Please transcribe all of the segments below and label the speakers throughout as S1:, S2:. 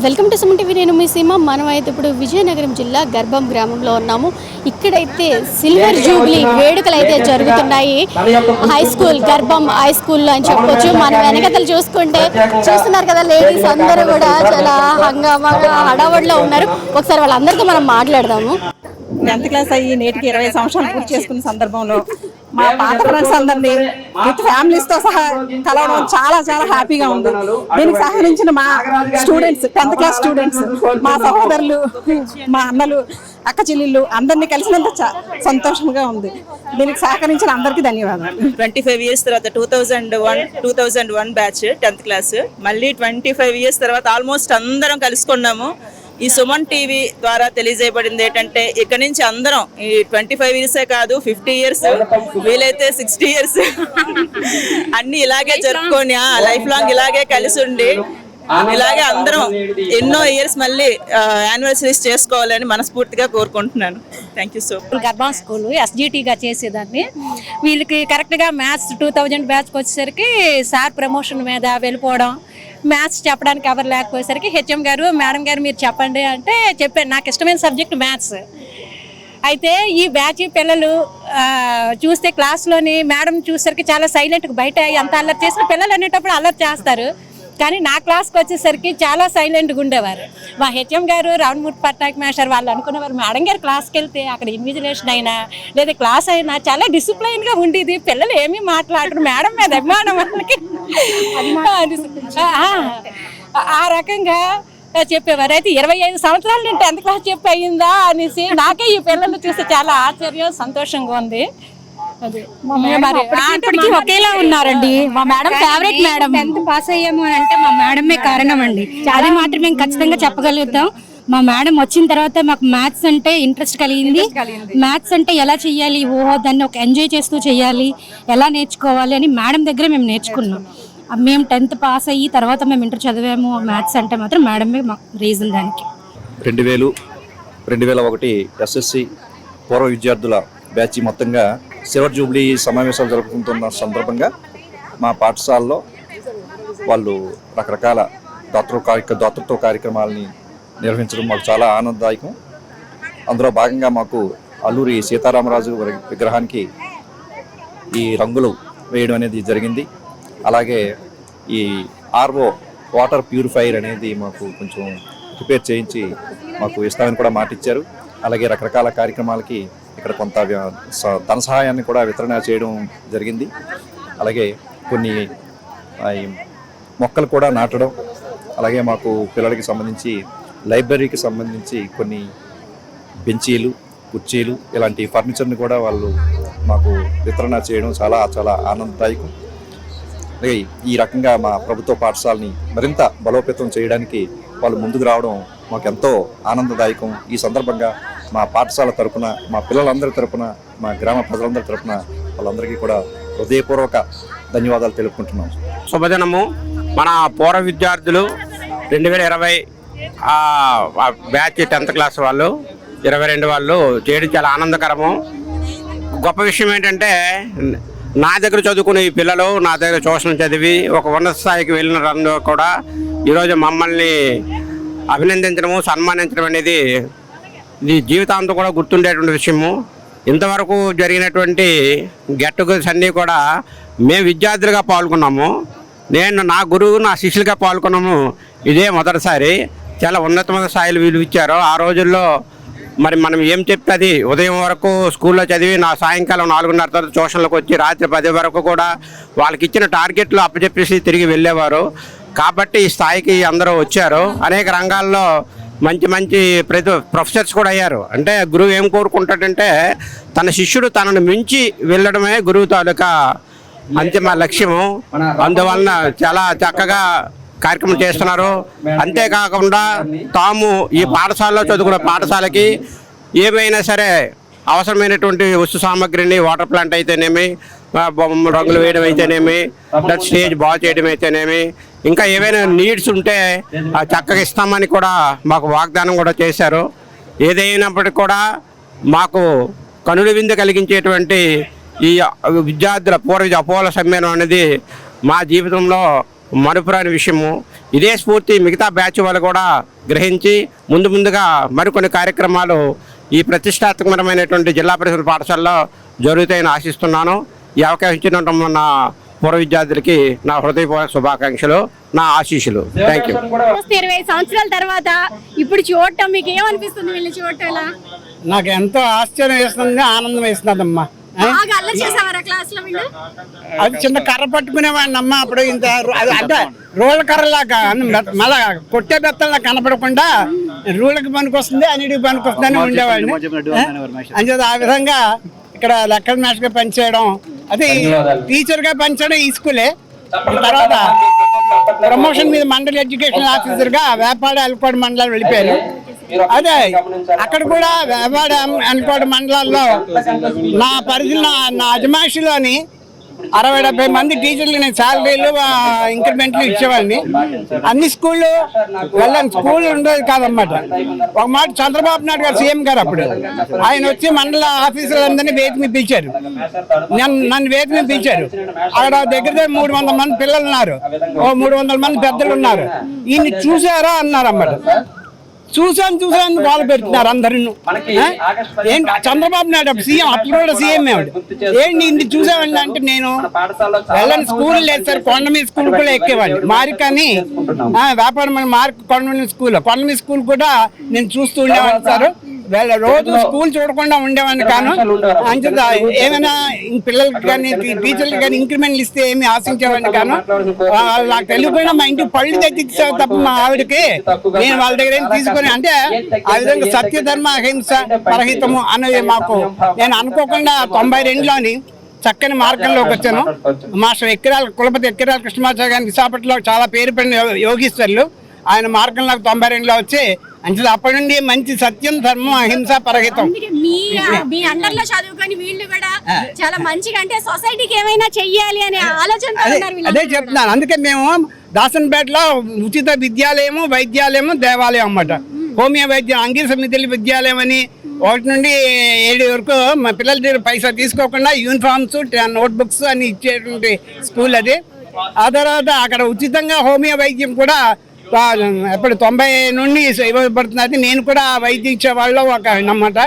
S1: Welcome to Suman TV. నేను మీ సీమ. మనం అయితే ఇప్పుడు విజయనగరం జిల్లా గర్భం గ్రామంలో ఉన్నాము. ఇక్కడైతే సిల్వర్ జూబ్లీ వేడుకలు అయితే జరుగుతున్నాయి. హై స్కూల్ గర్భం హై స్కూల్లో అని చెప్పొచ్చు. మనం వెనకతలు చూస్తున్నారు కదా, లేడీస్ అందరూ కూడా చాలా హంగామాగా హడావడిలో ఉన్నారు. ఒకసారి వాళ్ళందరితో మనం మాట్లాడదాము.
S2: 10th క్లాస్ అయ్యి నేటికి 20 సంవత్సరాలు పూర్తి చేసుకున్న సందర్భంలో మా పాత ఫ్రెండ్స్ అందరినీ విత్ ఫ్యామిలీస్తో సహా కలవడం చాలా చాలా హ్యాపీగా ఉంది. దీనికి సహకరించిన మా స్టూడెంట్స్, 10th క్లాస్ స్టూడెంట్స్, మా సహోదరులు, మా అన్నలు, అక్క చెల్లెళ్ళు అందరినీ కలిసినంత సంతోషంగా ఉంది. దీనికి సహకరించిన అందరికీ ధన్యవాదాలు.
S3: 25 years తర్వాత 2001 బ్యాచ్ 10th క్లాస్, మళ్ళీ 25 years తర్వాత ఆల్మోస్ట్ అందరం కలుసుకున్నాము. ఈ సుమన్ టీవీ ద్వారా తెలియజేయబడింది ఏంటంటే, ఇక్కడ నుంచి అందరం ఈ 25 years కాదు, 50 years, వీలైతే 60 years అన్ని ఇలాగే జరుపుకొని లైఫ్ లాంగ్ ఇలాగే కలిసి ఉండి ఇలాగే అందరం ఎన్నో ఇయర్స్ మళ్ళీ యానివర్సరీస్ చేసుకోవాలని మనస్ఫూర్తిగా కోరుకుంటున్నాను. Thank you so much.
S4: గర్భం స్కూల్ ఎస్జిటిగా చేసేదాన్ని. వీళ్ళకి కరెక్ట్గా మ్యాథ్స్ 2000 బ్యాచ్కి వచ్చేసరికి సార్ ప్రమోషన్ మీద వెళ్ళిపోవడం, మ్యాథ్స్ చెప్పడానికి ఎవరు లేకపోయేసరికి హెచ్ఎం గారు, మేడం గారు మీరు చెప్పండి అంటే చెప్పాను. నాకు ఇష్టమైన సబ్జెక్ట్ మ్యాథ్స్. అయితే ఈ బ్యాచ్ పిల్లలు చూస్తే క్లాస్లోని మేడం చూసేసరికి చాలా సైలెంట్గా, బయట ఎంత అల్లరి చేసిన పిల్లలు అనేటప్పుడు అల్లరి చేస్తారు, కానీ నా క్లాస్కి వచ్చేసరికి చాలా సైలెంట్గా ఉండేవారు. మా హెచ్ఎం గారు, రావణమూర్తి పట్నాయక్ మాస్టర్ వాళ్ళు అనుకునేవారు మేడం గారు క్లాస్కి వెళ్తే అక్కడ ఇన్విజిలేషన్ అయినా లేదా క్లాస్ అయినా చాలా డిసిప్లైన్గా ఉండేది, పిల్లలు ఏమీ మాట్లాడరు, మేడం మీద అభిమానం వాళ్ళకి ఆ రకంగా చెప్పేవారు. అయితే 25 సంవత్సరాలు నేను 10th క్లాస్ చెప్పి అయ్యిందా అనేసి నాకే ఈ పిల్లలు చూస్తే చాలా ఆశ్చర్యం, సంతోషంగా ఉంది.
S5: ఒకేలా ఉన్నారండి. మా madam favourite madam. 10th pass అయ్యాము అని అంటే మా మేడమే కారణం అండి. అది మాత్రం మేము ఖచ్చితంగా చెప్పగలుగుతాం. మా మేడం వచ్చిన తర్వాత మాకు మ్యాథ్స్ అంటే ఇంట్రెస్ట్ కలిగింది. మ్యాథ్స్ అంటే ఎలా చెయ్యాలి, దాన్ని ఒక ఎంజాయ్ చేస్తూ చెయ్యాలి, ఎలా నేర్చుకోవాలి అని మేడం దగ్గర మేము నేర్చుకున్నాం. మేము 10th పాస్ అయ్యి తర్వాత మేము ఇంటర్ చదివాము. మ్యాథ్స్ అంటే మాత్రం మేడమే రీజన్ దానికి.
S6: 2001 ఎస్ఎస్సి పూర్వ విద్యార్థుల బ్యాచ్ మొత్తంగా సిల్వర్ జూబ్లీ సమావేశాలు జరుపుకుంటున్న సందర్భంగా మా పాఠశాలలో వాళ్ళు రకరకాల దాతృత్వ కార్యక్రమాలని నిర్వహించడం మాకు చాలా ఆనందదాయకం. అందులో భాగంగా మాకు అల్లూరి సీతారామరాజు విగ్రహానికి ఈ రంగులు వేయడం అనేది జరిగింది. అలాగే ఈ ఆర్ఓ వాటర్ ప్యూరిఫైయర్ అనేది మాకు కొంచెం రిపేర్ చేయించి మాకు ఇస్తామని కూడా మాట ఇచ్చారు. అలాగే రకరకాల కార్యక్రమాలకి ఇక్కడ కొంత ధన సహాయాన్ని కూడా వితరణ చేయడం జరిగింది. అలాగే కొన్ని మొక్కలు కూడా నాటడం, అలాగే మాకు పిల్లలకి సంబంధించి లైబ్రరీకి సంబంధించి కొన్ని బెంచీలు, కుర్చీలు ఇలాంటి ఫర్నిచర్ని కూడా వాళ్ళు మాకు వితరణ చేయడం చాలా చాలా ఆనందదాయకం. అలాగే ఈ రకంగా మా ప్రభుత్వ పాఠశాలని మరింత బలోపేతం చేయడానికి వాళ్ళు ముందుకు రావడం మాకు ఎంతో ఆనందదాయకం. ఈ సందర్భంగా మా పాఠశాల తరపున, మా పిల్లలందరి తరపున, మా గ్రామ ప్రజలందరి తరపున వాళ్ళందరికీ కూడా హృదయపూర్వక ధన్యవాదాలు తెలుపుకుంటున్నాం.
S7: శుభదినము. మన పూర్వ విద్యార్థులు 2020 బ్యాచ్ 10th క్లాస్ వాళ్ళు 22 వాళ్ళు చేయడం చాలా ఆనందకరము. గొప్ప విషయం ఏంటంటే, నా దగ్గర చదువుకునే ఈ పిల్లలు నా దగ్గర ట్యూషన్ చదివి ఒక ఉన్నత స్థాయికి వెళ్ళిన రంగు కూడా ఈరోజు మమ్మల్ని అభినందించడము, సన్మానించడం అనేది ఇది జీవితాంతం కూడా గుర్తుండేటువంటి విషయము. ఇంతవరకు జరిగినటువంటి గెట్ టుగెదర్స్ అన్నీ కూడా మేము విద్యార్థులుగా పాల్గొన్నాము. నేను నా గురువు, నా శిష్యులుగా పాల్గొన్నాము. ఇదే మొదటిసారి. చాలా ఉన్నతమైన స్థాయిలు వీళ్ళు ఇచ్చారు. ఆ రోజుల్లో మరి మనం ఏం చెప్తే అది ఉదయం వరకు స్కూల్లో చదివి నా సాయంకాలం 4:30 తర్వాత ట్యూషన్లకు వచ్చి రాత్రి 10 వరకు కూడా వాళ్ళకి ఇచ్చిన టార్గెట్లు అప్పచెప్పేసి తిరిగి వెళ్ళేవారు. కాబట్టి ఈ స్థాయికి అందరూ వచ్చారు. అనేక రంగాల్లో మంచి మంచి ప్రొఫెసర్స్ కూడా అయ్యారు. అంటే గురువు ఏం కోరుకుంటాడంటే, తన శిష్యుడు తనను మించి వెళ్ళడమే గురువు తాలూకా అంతిమ లక్ష్యము. అందువలన చాలా చక్కగా కార్యక్రమం చేస్తున్నారు. అంతేకాకుండా తాము ఈ పాఠశాలలో చదువుకున్న పాఠశాలకి ఏమైనా సరే అవసరమైనటువంటి వస్తు సామాగ్రిని, వాటర్ ప్లాంట్ అయితేనేమి, రంగులు వేయడం అయితేనేమి, స్టేజ్ బాగు చేయడం అయితేనేమి, ఇంకా ఏవైనా నీడ్స్ ఉంటే చక్కగా ఇస్తామని కూడా మాకు వాగ్దానం కూడా చేశారు. ఏదైనప్పటికీ కూడా మాకు కనుల విందు కలిగించేటువంటి ఈ విద్యార్థుల పూర్వ అపోహల సమ్మేళనం అనేది మా జీవితంలో మరుపురాని విషయము. ఇదే స్ఫూర్తి మిగతా బ్యాచ్ వాళ్ళు కూడా గ్రహించి ముందుగా మరికొన్ని కార్యక్రమాలు ఈ ప్రతిష్టాత్మకమైనటువంటి జిల్లా పరిషత్ పాఠశాలలో జరుగుతాయని ఆశిస్తున్నాను. ఈ అవకాశం ఇచ్చినటువంటి నా పూర్వ విద్యార్థులకి నా హృదయపూర్వక శుభాకాంక్షలు, నా ఆశీస్సులు. Thank you.
S1: 20 సంవత్సరాల తర్వాత ఇప్పుడు చూడటం మీకు ఏమనిపిస్తుంది? వీళ్ళు చూడటం ఎలా?
S8: నాకు ఎంతో ఆశ్చర్యం వేస్తుంది, ఆనందం వేస్తుందమ్మా.
S1: బాగా అల్లరి చేసేవారా క్లాస్ లో వీళ్ళు?
S8: అది చిన్న కర్ర పట్టుకునేవాడిని అమ్మ అప్పుడు. ఇంత అంటే రోళ్ళ కర్రలాగా మళ్ళా కొట్టే బెత్తల్లా కనపడకుండా రూళ్ళకి పనికొస్తుంది, అన్నిటికి పనికొస్తుంది అని ఉండేవాడిని. అంచేది ఆ విధంగా ఇక్కడ లెక్కల మాస్టర్గా పనిచేయడం, అదే టీచర్గా పనిచేయడం ఈ స్కూలే. తర్వాత ప్రమోషన్ మీద మండల ఎడ్యుకేషన్ ఆఫీసర్గా వేపాడ అల్కోట మండలాలు వెళ్ళిపోయాను. అదే అక్కడ కూడా వేపాడ అల్కోట మండలాల్లో నా పరిధిలో నా అజమాయిషిలోని 60-70 మంది టీచర్లు నేను శాలరీలు ఇంక్రిమెంట్లు ఇచ్చేవాడిని. అన్ని స్కూళ్ళు వెళ్ళని స్కూల్ ఉండేది కాదన్నమాట. ఒక మాట చంద్రబాబు నాయుడు గారు సీఎం గారు అప్పుడు ఆయన వచ్చి మండల ఆఫీసర్లందరినీ వేదిక మీద పిలిచారు. నన్ను వేదిక మీద పిలిచారు. అక్కడ దగ్గర 300 మంది పిల్లలు ఉన్నారు, 300 మంది పెద్దలు ఉన్నారు. ఈయన్ని చూసారా అన్నారు అన్నమాట. చూసాను వాళ్ళు పెడుతున్నారు అందరూ. ఏంటి చంద్రబాబు నాయుడు సీఎం, అప్పుడు కూడా సీఎం ఏంటి ఇన్ని చూసామండి అంటే, నేను వెళ్ళని స్కూల్ లేదు సార్, కొండమీ స్కూల్ కూడా ఎక్కేవాడిని. మారికని వ్యాపారం కొండమీ స్కూల్ కూడా నేను చూస్తూ ఉండేవాడిని సార్. రోజు స్కూల్ చూడకుండా ఉండేవాడిని కాను. అంచేత ఏమైనా పిల్లలకి కానీ టీచర్లకి కానీ ఇంక్రిమెంట్లు ఇస్తే ఏమి ఆశించేవాడిని కాను. నాకు తెలియకపోయినా మా ఇంటికి పళ్ళు తెచ్చిచ్చావు తప్ప మా ఆవిడకి నేను వాళ్ళ దగ్గర తీసుకొని, అంటే ఆ విధంగా సత్యధర్మ అహింస పరహితము అనేది మాకు నేను అనుకోకుండా 92లోని చక్కని మార్గంలోకి వచ్చాను. మాస్టర్ కులపతి ఎక్కిరాల కృష్ణమాచార్య గారిని విశాఖపట్నంలో చాలా పేరు పడిన యోగీశ్వర్లు, ఆయన మార్గంలోకి 92లో వచ్చి అంటే అప్పటి నుండి మంచి సత్యం ధర్మం అహింస పరహితం.
S1: మీ అండర్లో చదువుకొని వీళ్ళు కూడా చాలా మంచిగా, అంటే సొసైటీకి ఏమైనా చెయ్యాలి అనే ఆలోచన.
S8: అదే చెప్తున్నాను. అందుకే మేము దాసన్పేటలో ఉచిత విద్యాలయము, వైద్యాలయము, దేవాలయం అన్నమాట. హోమియో వైద్యం, అంగీ సమితి విద్యాలయం అని 1 నుండి 7 వరకు మా పిల్లల దగ్గర పైసా తీసుకోకుండా యూనిఫామ్స్, నోట్బుక్స్ అని ఇచ్చేటువంటి స్కూల్ అది. ఆ తర్వాత అక్కడ ఉచితంగా హోమియో వైద్యం కూడా ఎప్పుడు 90 నుండి ఇవ్వబడుతున్నది. నేను కూడా వైద్యం ఇచ్చే వాళ్ళు ఒక అన్నమాట.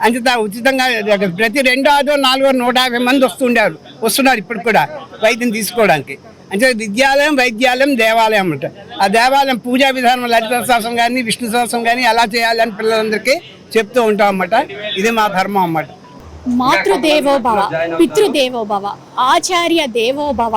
S8: అంచేత ఉచితంగా ప్రతి 2వ 4వ 150 మంది వస్తున్నారు ఇప్పుడు కూడా వైద్యం తీసుకోవడానికి. అంటే విద్యాలయం, వైద్యాలయం, దేవాలయం అన్నమాట. ఆ దేవాలయం పూజా విధానం లలిత సహస్రం కానీ విష్ణు సహస్రం కానీ ఎలా చేయాలని పిల్లలందరికీ చెప్తూ ఉంటాం అన్నమాట. ఇది మా ధర్మం అన్నమాట.
S1: మాతృదేవోభవ, పితృదేవోభవ, ఆచార్య దేవోభవ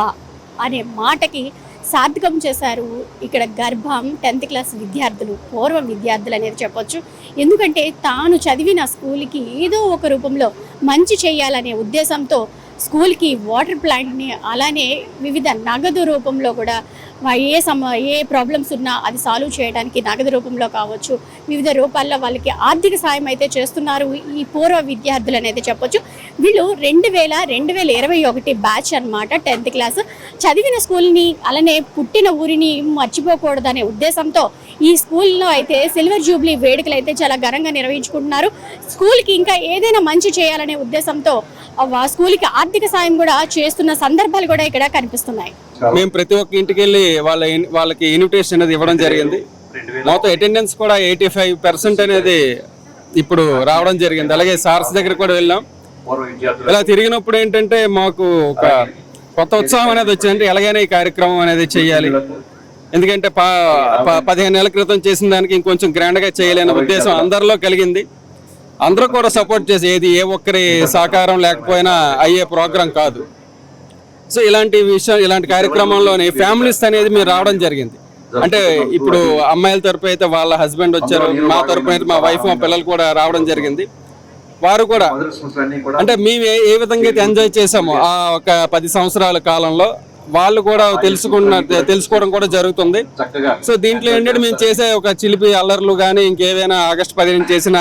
S1: అనే మాటకి సార్థకం చేశారు ఇక్కడ గర్భం 10th క్లాస్ విద్యార్థులు, పూర్వ విద్యార్థులు అనేది చెప్పొచ్చు. ఎందుకంటే తాను చదివిన స్కూల్కి ఏదో ఒక రూపంలో మంచి చేయాలనే ఉద్దేశంతో స్కూల్కి వాటర్ ప్లాంట్ని, అలానే వివిధ నగదు రూపంలో కూడా ఏ ప్రాబ్లమ్స్ ఉన్నా అది సాల్వ్ చేయడానికి నగదు రూపంలో కావచ్చు, వివిధ రూపాల్లో వాళ్ళకి ఆర్థిక సాయం అయితే చేస్తున్నారు ఈ పూర్వ విద్యార్థులు అనేది చెప్పొచ్చు. వీళ్ళు 2021 బ్యాచ్ అన్నమాట. 10th క్లాస్ చదివిన స్కూల్ని, అలానే పుట్టిన ఊరిని మర్చిపోకూడదనే ఉద్దేశంతో ఈ స్కూల్లో అయితే సిల్వర్ జూబ్లీ వేడుకలు అయితే చాలా ఘనంగా నిర్వహించుకుంటున్నారు. స్కూల్కి ఇంకా ఏదైనా మంచి చేయాలనే ఉద్దేశంతో స్కూల్కి ఆర్థిక సాయం కూడా చేస్తున్న సందర్భాలు కూడా ఇక్కడ కనిపిస్తున్నాయి.
S9: మేము ప్రతి ఒక్క ఇంటికి వెళ్ళి వాళ్ళకి ఇన్విటేషన్ అనేది ఇవ్వడం జరిగింది. మొత్తం అటెండెన్స్ కూడా 85% అనేది ఇప్పుడు రావడం జరిగింది. అలాగే సార్స్ దగ్గర కూడా వెళ్ళాం. ఇలా తిరిగినప్పుడు ఏంటంటే మాకు ఒక కొత్త ఉత్సాహం అనేది వచ్చిందంటే ఎలాగైనా ఈ కార్యక్రమం అనేది చేయాలి. ఎందుకంటే 15 నెలల క్రితం చేసిన దానికి ఇంకొంచెం గ్రాండ్గా చేయాలనే ఉద్దేశం అందరిలో కలిగింది. అందరూ కూడా సపోర్ట్ చేసి, ఏది ఏ ఒక్కరి సహకారం లేకపోయినా అయ్యే ప్రోగ్రాం కాదు. సో ఇలాంటి కార్యక్రమంలోని ఫ్యామిలీస్ అనేది మేము రావడం జరిగింది. అంటే ఇప్పుడు అమ్మాయిల తరపు అయితే వాళ్ళ హస్బెండ్ వచ్చారు, మా తరపున అయితే మా వైఫ్, మా పిల్లలు కూడా రావడం జరిగింది. వారు కూడా అంటే మేము ఏ విధంగా అయితే ఎంజాయ్ చేసామో ఆ ఒక 10 సంవత్సరాల కాలంలో వాళ్ళు కూడా తెలుసుకోవడం కూడా జరుగుతుంది. సో దీంట్లో ఏంటంటే మేము చేసే ఒక చిలిపి అల్లర్లు కానీ, ఇంకేవైనా ఆగస్టు 15 చేసిన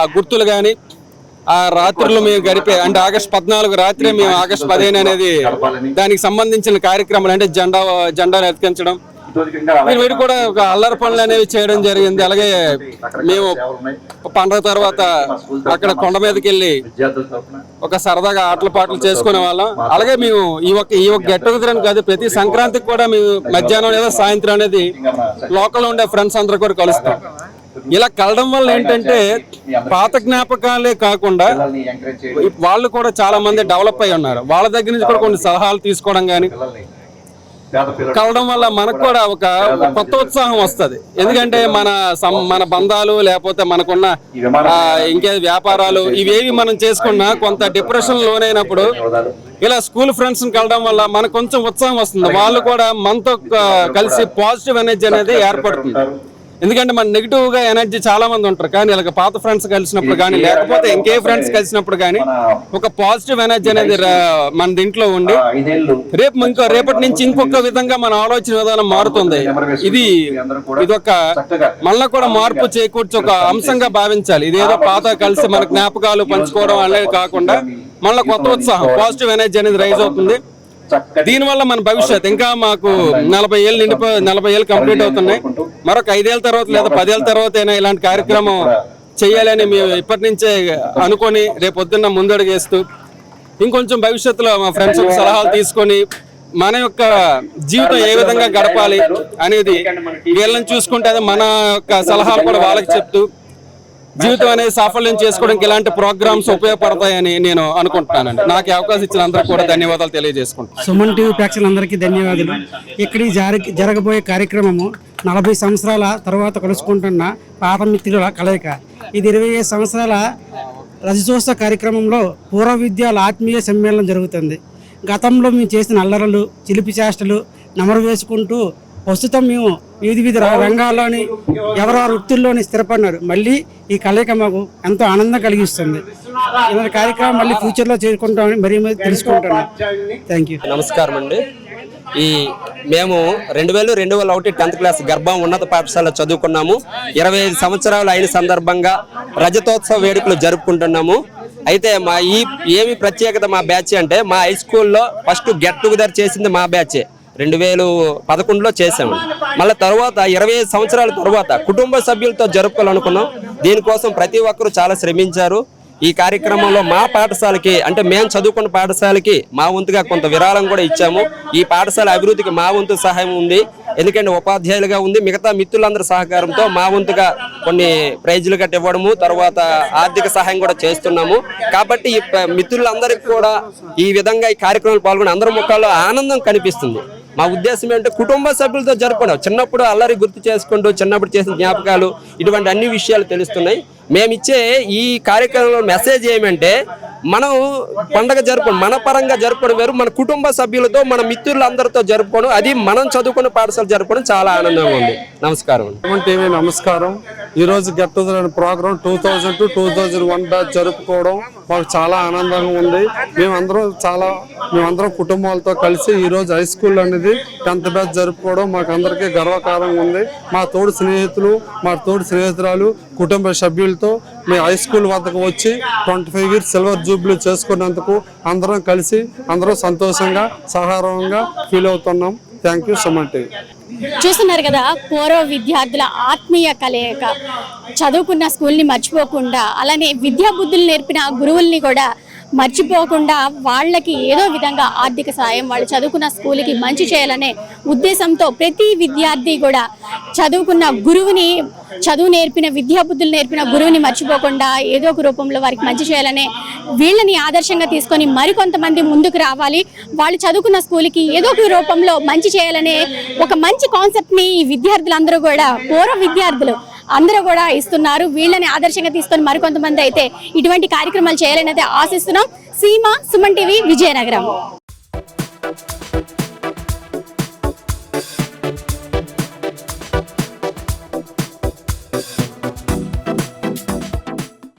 S9: ఆ గుర్తులు కానీ, ఆ రాత్రులు మేము గడిపే, అంటే ఆగస్టు 14 రాత్రి మేము ఆగస్టు 15 అనేది దానికి సంబంధించిన కార్యక్రమాలు, అంటే జెండాలు ఎత్తికించడం, వీరు కూడా ఒక అల్లరి పనులు అనేవి చేయడం జరిగింది. అలాగే మేము పండుగ తర్వాత అక్కడ కొండ మీదకి వెళ్ళి ఒక సరదాగా ఆటల పాటలు చేసుకునే వాళ్ళం. అలాగే మేము ఈ ఒక గెట్ టుగెదర్ అని కాదు, ప్రతి సంక్రాంతికి కూడా మేము మధ్యాహ్నం లేదా సాయంత్రం అనేది లోకల్ ఉండే ఫ్రెండ్స్ అందరూ కూడా కలుస్తాం. ఇలా కలడం వల్ల ఏంటంటే పాత జ్ఞాపకాలే కాకుండా వాళ్ళు కూడా చాలా మంది డెవలప్ అయి ఉన్నారు. వాళ్ళ దగ్గర నుంచి కూడా కొన్ని సలహాలు తీసుకోవడం కానీ కలవడం వల్ల మనకు కూడా ఒక కొత్త ఉత్సాహం వస్తుంది. ఎందుకంటే మన బంధాలు లేకపోతే మనకున్న ఇంకే వ్యాపారాలు ఇవేవి మనం చేసుకున్నా కొంత డిప్రెషన్ లోనైనప్పుడు ఇలా స్కూల్ ఫ్రెండ్స్ కలవడం వల్ల మనకు కొంచెం ఉత్సాహం వస్తుంది. వాళ్ళు కూడా మనతో కలిసి పాజిటివ్ ఎనర్జీ అనేది ఏర్పడుతుంది. ఎందుకంటే మన నెగిటివ్ గా ఎనర్జీ చాలా మంది ఉంటారు, కానీ ఇలా పాత ఫ్రెండ్స్ కలిసినప్పుడు కానీ లేకపోతే ఇంకే ఫ్రెండ్స్ కలిసినప్పుడు కానీ ఒక పాజిటివ్ ఎనర్జీ అనేది మన దీంట్లో ఉండి రేపటి నుంచి ఇంకొక విధంగా మన ఆలోచన విధానం మారుతుంది. ఇది ఒక మళ్ళీ కూడా మార్పు చేకూర్చి ఒక అంశంగా భావించాలి. ఇదేదో పాత కలిసి మన జ్ఞాపకాలు పంచుకోవడం అనేది కాకుండా మళ్ళీ కొత్త ఉత్సాహం పాజిటివ్ ఎనర్జీ అనేది రైజ్ అవుతుంది. దీనివల్ల మన భవిష్యత్ ఇంకా మాకు 40 ఏళ్ళు కంప్లీట్ అవుతున్నాయి. మరొక 5 ఏళ్ళ తర్వాత లేదా 10 ఏళ్ళ తర్వాత అయినా ఇలాంటి కార్యక్రమం చేయాలని మేము ఇప్పటి నుంచే అనుకొని రేపొద్దున్న ముందడుగేస్తూ ఇంకొంచెం భవిష్యత్తులో మా ఫ్రెండ్స్ సలహాలు తీసుకొని మన యొక్క జీవితం ఏ విధంగా గడపాలి అనేది వీళ్ళని చూసుకుంటే అదే మన యొక్క సలహాలు కూడా వాళ్ళకి చెప్తూ జీవితం అనేది సాఫల్యం చేసుకోవడానికి ఇలాంటి ప్రోగ్రామ్స్ ఉపయోగపడతాయని నేను అనుకుంటున్నానండి. నాకు అవకాశం ఇచ్చిన అందరికీ కూడా ధన్యవాదాలు తెలియజేసుకుంటాను.
S8: సుమన్ టీవీ ప్రేక్షకులందరికీ ధన్యవాదాలు. ఇక్కడ జరగబోయే కార్యక్రమము 40 సంవత్సరాల తర్వాత కలుసుకుంటున్న పాత మిత్రుల కలయిక. ఇది 25 సంవత్సరాల రజతోత్సవ కార్యక్రమంలో పూర్వ విద్యాల ఆత్మీయ సమ్మేళనం జరుగుతుంది. గతంలో మేము చేసిన అల్లరలు, చిలిపి చేష్టలు నమరు వేసుకుంటూ ప్రస్తుతం మేము వివిధ రంగాల్లోని ఎవరెవరి వృత్తుల్లోని స్థిరపడినారు. మళ్ళీ ఈ కలయిక మాకు ఎంతో ఆనందం కలిగిస్తుంది. ఇలాంటి కార్యక్రమం మళ్ళీ ఫ్యూచర్లో చేరుకుంటామని మరీ తెలుసుకుంటున్నాం. Thank you.
S10: నమస్కారం అండి. మేము 2001 10th క్లాస్ గర్భం ఉన్నత పాఠశాల చదువుకున్నాము. 25 సంవత్సరాలు అయిన సందర్భంగా రజతోత్సవ వేడుకలు జరుపుకుంటున్నాము. అయితే ఏమి ప్రత్యేకత మా బ్యాచ్ అంటే మా హై స్కూల్లో ఫస్ట్ గెట్ టుగెదర్ చేసింది మా బ్యాచే 2011లో చేసాము. మళ్ళీ తర్వాత 25 సంవత్సరాల తర్వాత కుటుంబ సభ్యులతో జరుపుకోవాలనుకున్నాం. దీనికోసం ప్రతి ఒక్కరూ చాలా శ్రమించారు. ఈ కార్యక్రమంలో మా పాఠశాలకి అంటే మేము చదువుకున్న పాఠశాలకి మా వంతుగా కొంత విరాళం కూడా ఇచ్చాము. ఈ పాఠశాల అభివృద్ధికి మా వంతు సహాయం ఉంది. ఎందుకంటే ఉపాధ్యాయులుగా ఉంది, మిగతా మిత్రులందరి సహకారంతో మా వంతుగా కొన్ని ప్రైజులు గట్టి ఇవ్వడము, తర్వాత ఆర్థిక సహాయం కూడా చేస్తున్నాము. కాబట్టి ఈ మిత్రులందరికీ కూడా ఈ విధంగా ఈ కార్యక్రమాలు పాల్గొని అందరి ముఖాల్లో ఆనందం కనిపిస్తుంది. మా ఉద్దేశం ఏంటంటే కుటుంబ సభ్యులతో జరుపుకోవడం, చిన్నప్పుడు అల్లరి గుర్తు చేసుకుంటూ చిన్నప్పుడు చేసిన జ్ఞాపకాలు ఇటువంటి అన్ని విషయాలు తెలుస్తున్నాయి. మేమిచ్చే ఈ కార్యక్రమంలో మెసేజ్ ఏమంటే మనం పండగ జరుపుకోవడం మన పరంగా జరుపుకోవడం వేరు, మన కుటుంబ సభ్యులతో మన మిత్రులందరితో జరుపుకోవడం, అది మనం చదువుకున్న పాఠశాల జరుపుకోవడం చాలా ఆనందంగా ఉంది. నమస్కారం.
S9: టీవీ నమస్కారం. ఈరోజు గెట్ టుగెదర్ అనే ప్రోగ్రామ్ 2000 to 2001 బ్యాచ్ జరుపుకోవడం మాకు చాలా ఆనందంగా ఉంది. మేమందరం కుటుంబాలతో కలిసి ఈరోజు హై స్కూల్ అనేది 10th బ్యాచ్ జరుపుకోవడం మాకు అందరికీ గర్వకారంగా ఉంది. మా తోడు స్నేహితురాలు కుటుంబ సభ్యులతో మీ హై స్కూల్ వద్దకు వచ్చి 25 years సిల్వర్ జూబ్లీ చేసుకున్నందుకు అందరం సంతోషంగా సహారంగా ఫీల్ అవుతున్నాం. Thank you so much.
S1: చూస్తున్నారు కదా, పూర్వ విద్యార్థుల ఆత్మీయ కలయిక. చదువుకున్న స్కూల్ని మర్చిపోకుండా, అలానే విద్యా బుద్ధులు నేర్పిన గురువుల్ని కూడా మర్చిపోకుండా వాళ్ళకి ఏదో విధంగా ఆర్థిక సాయం, వాళ్ళు చదువుకున్న స్కూల్కి మంచి చేయాలనే ఉద్దేశంతో ప్రతి విద్యార్థి కూడా చదువుకున్న గురువుని, చదువు నేర్పిన విద్యా బుద్ధులు నేర్పిన గురువుని మర్చిపోకుండా ఏదో ఒక రూపంలో వారికి మంచి చేయాలనే వీళ్ళని ఆదర్శంగా తీసుకొని మరికొంతమంది ముందుకు రావాలి. వాళ్ళు చదువుకున్న స్కూల్కి ఏదో ఒక రూపంలో మంచి చేయాలనే ఒక మంచి కాన్సెప్ట్ని ఈ విద్యార్థులందరూ కూడా, పూర్వ విద్యార్థులు అందరూ కూడా ఇస్తున్నారు. వీళ్ళని ఆదర్శంగా తీసుకొని మరికొంతమంది అయితే ఇటువంటి కార్యక్రమాలు చేయాలని అయితే ఆశిస్తున్నాం. సీమ, సుమన్ టీవీ, విజయనగరం.